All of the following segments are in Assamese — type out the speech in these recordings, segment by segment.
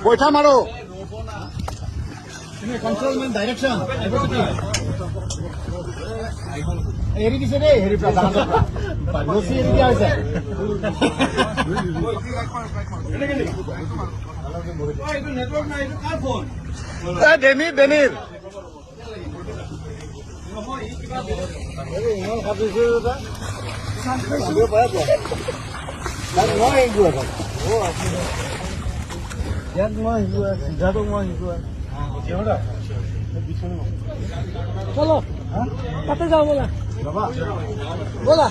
পইচা মাৰো কন্ট্ৰলমেণ্ট ডাইৰেকশ্যন এৰি দিছে দেই হেৰি পৰা ৰছী এৰি দিয়া হৈছে ডেনিৰ ডেনিৰ চলো তাতে যাওঁ ব'লা ব'লা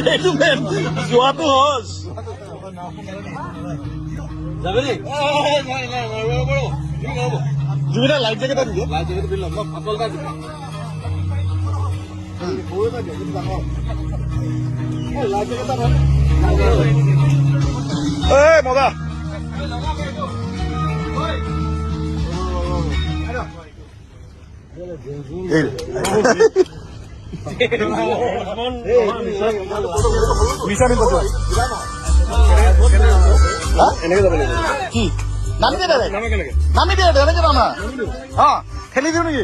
এইটো মেন যোৱাটো সহজ জুবিনা লাইফ জেকেট আনিব মজা এনেকে যাব লাগিব কি নামি দিয়ে নামি দিয়ে এনেকে যাম না খেলি দিওঁ নেকি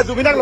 জুবিনাক